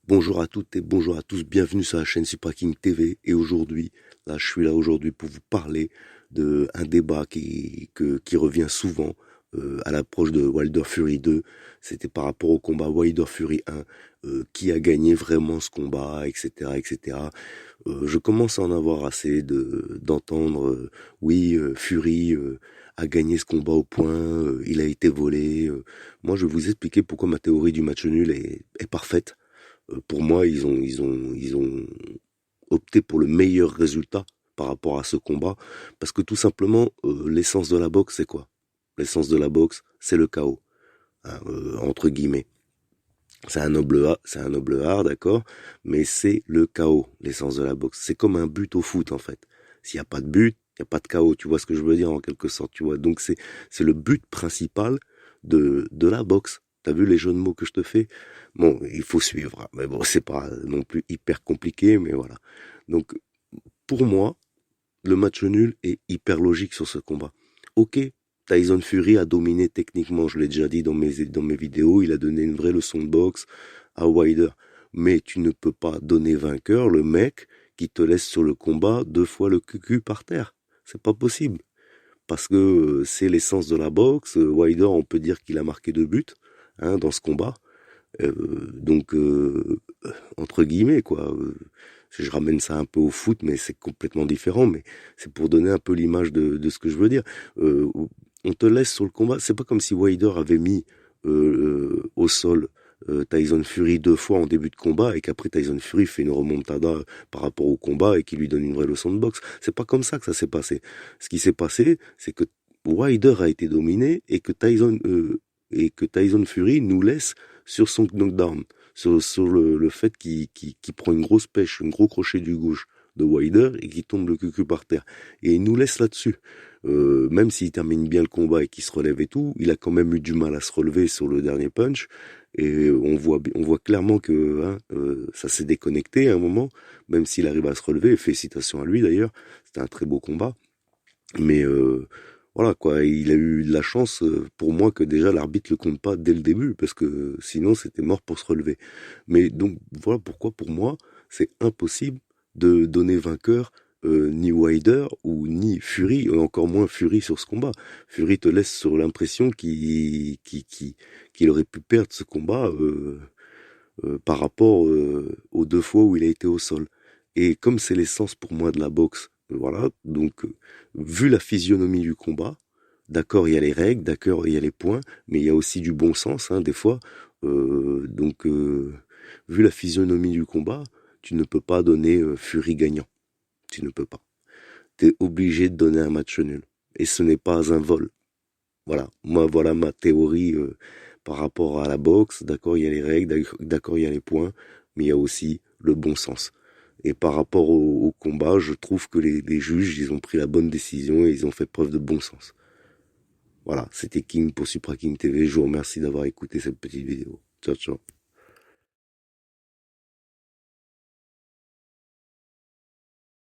Bonjour à toutes et bonjour à tous, bienvenue sur la chaîne Super King TV. Et aujourd'hui, je suis là aujourd'hui pour vous parler de un débat qui revient souvent à l'approche de Wilder Fury 2. C'était par rapport au combat Wilder Fury 1, qui a gagné vraiment ce combat, etc., etc. Je commence à en avoir assez d'entendre, oui, Fury a gagné ce combat au point, il a été volé. Moi, je vais vous expliquer pourquoi ma théorie du match nul est parfaite. Pour moi, ils ont opté pour le meilleur résultat par rapport à ce combat, parce que tout simplement, l'essence de la boxe, c'est quoi? L'essence de la boxe, c'est le chaos, hein, entre guillemets. C'est un noble art, d'accord, mais c'est le chaos, l'essence de la boxe. C'est comme un but au foot, en fait. S'il n'y a pas de but, il n'y a pas de chaos. Tu vois ce que je veux dire, en quelque sorte, tu vois. Donc c'est le but principal de la boxe. T'as vu les jeux de mots que je te fais? Bon, il faut suivre, hein. Mais bon, c'est pas non plus hyper compliqué, mais voilà. Donc, pour moi, le match nul est hyper logique sur ce combat. Ok, Tyson Fury a dominé techniquement, je l'ai déjà dit dans mes vidéos, il a donné une vraie leçon de boxe à Wilder. Mais tu ne peux pas donner vainqueur le mec qui te laisse sur le combat 2 fois le cul par terre. C'est pas possible. Parce que c'est l'essence de la boxe. Wilder, on peut dire qu'il a marqué 2 buts, hein, dans ce combat. Donc, entre guillemets, quoi. Je ramène ça un peu au foot, mais c'est complètement différent. Mais c'est pour donner un peu l'image de ce que je veux dire. Euh, on te laisse sur le combat. C'est pas comme si Wilder avait mis au sol Tyson Fury 2 fois en début de combat et qu'après Tyson Fury fait une remontada par rapport au combat et qui lui donne une vraie leçon de boxe. C'est pas comme ça que ça s'est passé. Ce qui s'est passé, c'est que Wilder a été dominé et que Tyson Fury nous laisse sur son knockdown, sur le fait qu'il prend une grosse pêche, un gros crochet du gauche de Wilder et qu'il tombe le cul par terre. Et il nous laisse là-dessus. Même s'il termine bien le combat et qu'il se relève et tout, il a quand même eu du mal à se relever sur le dernier punch. Et on voit clairement que hein, ça s'est déconnecté à un moment, même s'il arrive à se relever. Félicitations à lui d'ailleurs, c'était un très beau combat. Mais voilà quoi, il a eu de la chance pour moi que déjà l'arbitre le compte pas dès le début parce que sinon c'était mort pour se relever. Mais donc voilà pourquoi pour moi c'est impossible de donner vainqueur ni Wilder ou ni Fury, et encore moins Fury sur ce combat. Fury te laisse sur l'impression qu'il aurait pu perdre ce combat par rapport aux 2 fois où il a été au sol. Et comme c'est l'essence pour moi de la boxe, voilà, donc vu la physionomie du combat, d'accord, il y a les règles, d'accord, il y a les points, mais il y a aussi du bon sens, hein, des fois. Vu la physionomie du combat, tu ne peux pas donner Fury gagnant. Tu ne peux pas. Tu es obligé de donner un match nul. Et ce n'est pas un vol. Voilà, moi voilà ma théorie par rapport à la boxe. D'accord, il y a les règles, d'accord, il y a les points, mais il y a aussi le bon sens. Et par rapport au combat, je trouve que les juges, ils ont pris la bonne décision et ils ont fait preuve de bon sens. Voilà, c'était King pour Supra King TV. Je vous remercie d'avoir écouté cette petite vidéo. Ciao, ciao.